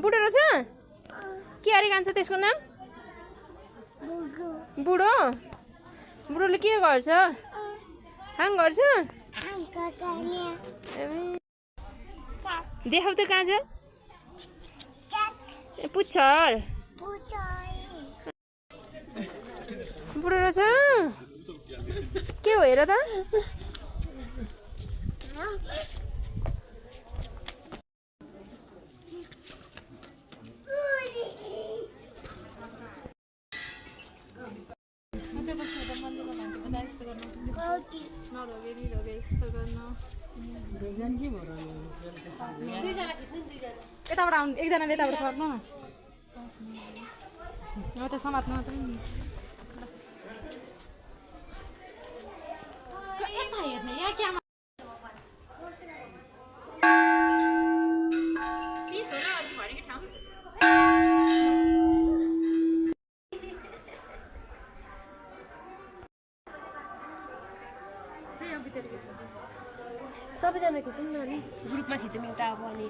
बुढो रहेछ के अरे कान्छ त्यसको नाम बुढो बुढोले के गर्छ हाङ गर्छ देखाउ त काजल पुच्छर बुढो रहेछ के हो हेर त यताबाट आउनु एकजनाले यताबाट सर्नु न त समात्नु सबैजना खिचौँ न अनि ग्रुपमा खिचौँ एउटा अब अनि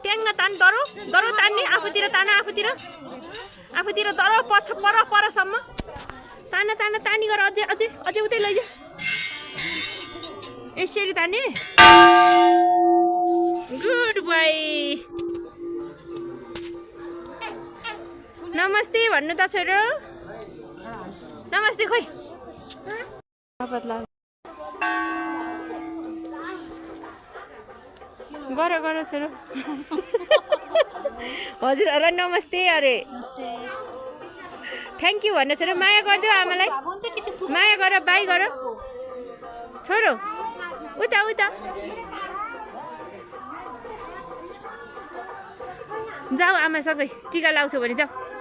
ट्याङ्ग तान डरो डरो तान्ने आफूतिर तान आफूतिर डरो पछि परसम्म तान तानी गर अझै अझै अझै उतै लैजा यसरी तान्ने गुड बाई नमस्ते भन्नु त छोरो नमस्ते खोइ गर छोरो हजुरहरूलाई नमस्ते अरे थ्याङ्क यू भन्नु छोरो माया गरिदियो आमालाई माया गर बाई गर छोरो उता जाऊ आमासँगै टिका लाउँछौ भने जाऊ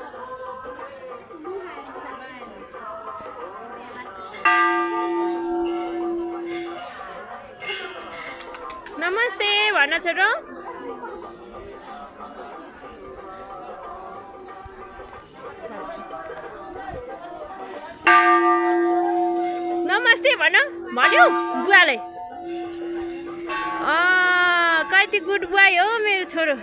नमस्ते भन्न छोरो नमस्ते भन्यो बुवालाई कति गुड बुवाई हो मेरो छोरो